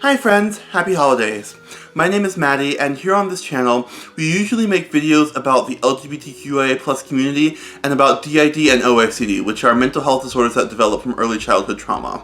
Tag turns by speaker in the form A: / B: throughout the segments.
A: Hi friends, happy holidays. My name is Maddie, and here on this channel, we usually make videos about the LGBTQIA+ community and about DID and OXCD, which are mental health disorders that develop from early childhood trauma.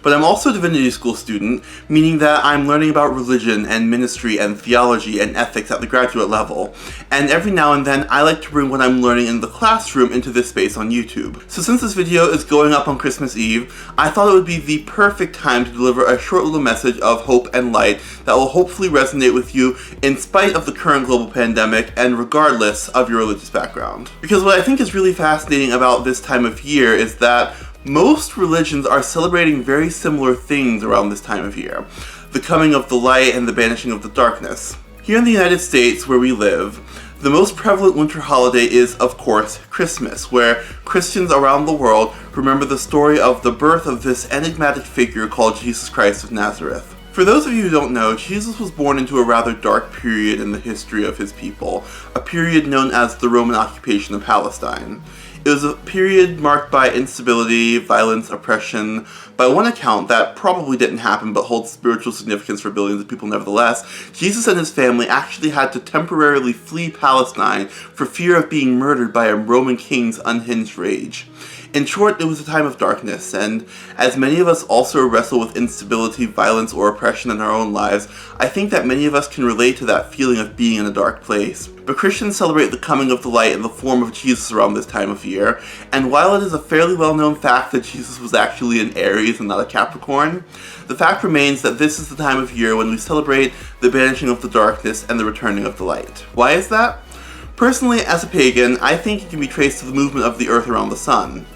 A: But I'm also a divinity school student, meaning that I'm learning about religion and ministry and theology and ethics at the graduate level. And every now and then, I like to bring what I'm learning in the classroom into this space on YouTube. So since this video is going up on Christmas Eve, I thought it would be the perfect time to deliver a short little message of hope and light that will hopefully resonate with you in spite of the current global pandemic and regardless of your religious background. Because what I think is really fascinating about this time of year is that most religions are celebrating very similar things around this time of year. The coming of the light and the banishing of the darkness. Here in the United States, where we live, the most prevalent winter holiday is, of course, Christmas, where Christians around the world remember the story of the birth of this enigmatic figure called Jesus Christ of Nazareth. For those of you who don't know, Jesus was born into a rather dark period in the history of his people, a period known as the Roman occupation of Palestine. It was a period marked by instability, violence, oppression. By one account, that probably didn't happen but holds spiritual significance for billions of people nevertheless. Jesus and his family actually had to temporarily flee Palestine for fear of being murdered by a Roman king's unhinged rage. In short, it was a time of darkness, and as many of us also wrestle with instability, violence, or oppression in our own lives, I think that many of us can relate to that feeling of being in a dark place. But Christians celebrate the coming of the light in the form of Jesus around this time of year, and while it is a fairly well-known fact that Jesus was actually an Aries and not a Capricorn, the fact remains that this is the time of year when we celebrate the banishing of the darkness and the returning of the light. Why is that? Personally, as a pagan, I think it can be traced to the movement of the Earth around the sun.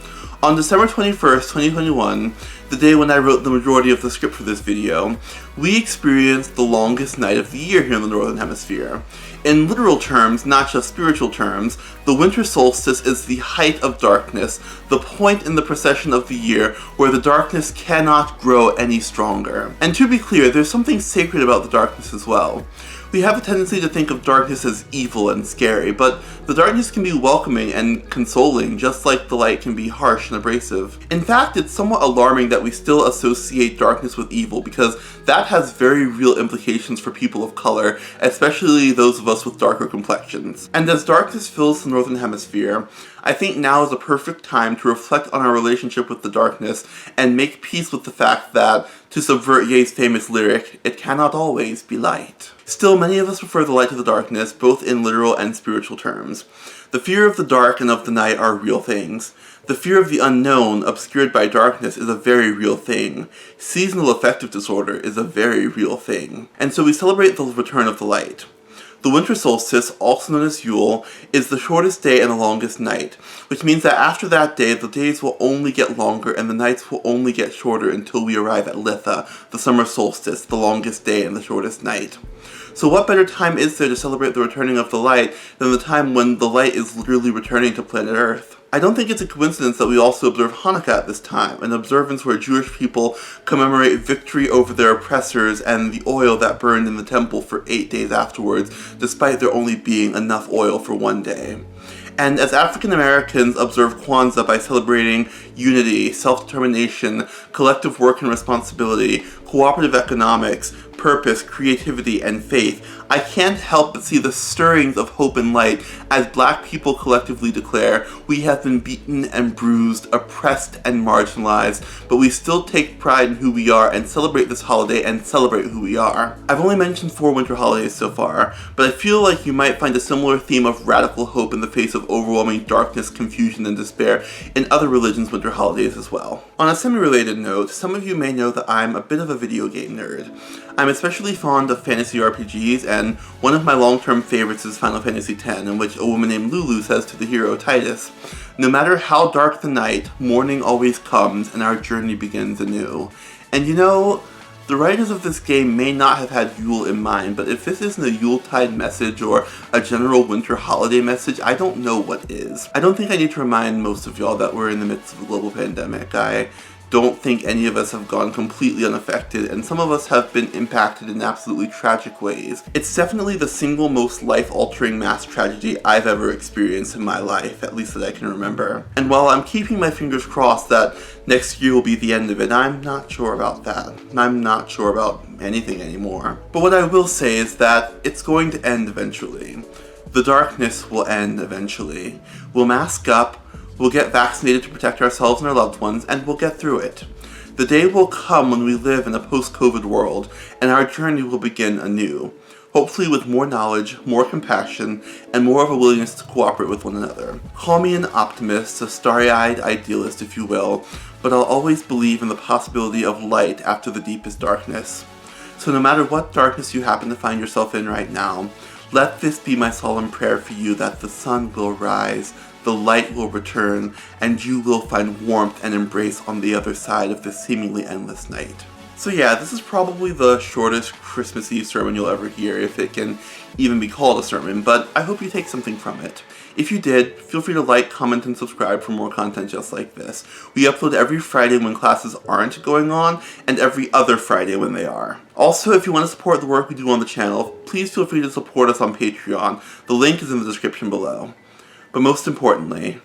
A: On December 21st, 2021, the day when I wrote the majority of the script for this video, we experienced the longest night of the year here in the Northern Hemisphere. In literal terms, not just spiritual terms, the winter solstice is the height of darkness, the point in the procession of the year where the darkness cannot grow any stronger. And to be clear, there's something sacred about the darkness as well. We have a tendency to think of darkness as evil and scary, but the darkness can be welcoming and consoling, just like the light can be harsh and abrasive. In fact, it's somewhat alarming that we still associate darkness with evil, because that has very real implications for people of color, especially those of us with darker complexions. And as darkness fills the Northern Hemisphere, I think now is a perfect time to reflect on our relationship with the darkness and make peace with the fact that, to subvert Ye's famous lyric, it cannot always be light. Still, many of us prefer the light to the darkness, both in literal and spiritual terms. The fear of the dark and of the night are real things. The fear of the unknown, obscured by darkness, is a very real thing. Seasonal affective disorder is a very real thing. And so we celebrate the return of the light. The winter solstice, also known as Yule, is the shortest day and the longest night, which means that after that day, the days will only get longer and the nights will only get shorter until we arrive at Litha, the summer solstice, the longest day and the shortest night. So what better time is there to celebrate the returning of the light than the time when the light is literally returning to planet Earth? I don't think it's a coincidence that we also observe Hanukkah at this time, an observance where Jewish people commemorate victory over their oppressors and the oil that burned in the temple for 8 days afterwards, despite there only being enough oil for one day. And as African Americans observe Kwanzaa by celebrating unity, self-determination, collective work and responsibility, cooperative economics, purpose, creativity, and faith, I can't help but see the stirrings of hope and light as Black people collectively declare, we have been beaten and bruised, oppressed and marginalized, but we still take pride in who we are and celebrate this holiday and celebrate who we are. I've only mentioned 4 winter holidays so far, but I feel like you might find a similar theme of radical hope in the face of overwhelming darkness, confusion, and despair in other religions' winter holidays as well. On a semi-related note, some of you may know that I'm a bit of a video game nerd. I'm especially fond of fantasy RPGs, and one of my long-term favorites is Final Fantasy X, in which a woman named Lulu says to the hero Titus, "No matter how dark the night, morning always comes and our journey begins anew." And you know, the writers of this game may not have had Yule in mind, but if this isn't a Yuletide message or a general winter holiday message, I don't know what is. I don't think I need to remind most of y'all that we're in the midst of a global pandemic. I don't think any of us have gone completely unaffected, and some of us have been impacted in absolutely tragic ways. It's definitely the single most life-altering mass tragedy I've ever experienced in my life, at least that I can remember. And while I'm keeping my fingers crossed that next year will be the end of it, I'm not sure about that. I'm not sure about anything anymore. But what I will say is that it's going to end eventually. The darkness will end eventually. We'll mask up, we'll get vaccinated to protect ourselves and our loved ones, and we'll get through it. The day will come when we live in a post-COVID world, and our journey will begin anew. Hopefully with more knowledge, more compassion, and more of a willingness to cooperate with one another. Call me an optimist, a starry-eyed idealist if you will, but I'll always believe in the possibility of light after the deepest darkness. So no matter what darkness you happen to find yourself in right now, let this be my solemn prayer for you that the sun will rise, the light will return, and you will find warmth and embrace on the other side of this seemingly endless night. So yeah, this is probably the shortest Christmas Eve sermon you'll ever hear, if it can even be called a sermon, but I hope you take something from it. If you did, feel free to like, comment, and subscribe for more content just like this. We upload every Friday when classes aren't going on, and every other Friday when they are. Also, if you want to support the work we do on the channel, please feel free to support us on Patreon. The link is in the description below. But most importantly,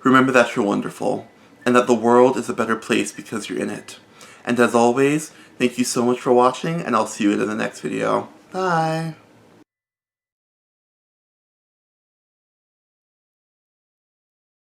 A: remember that you're wonderful, and that the world is a better place because you're in it. And as always, thank you so much for watching, and I'll see you in the next video. Bye!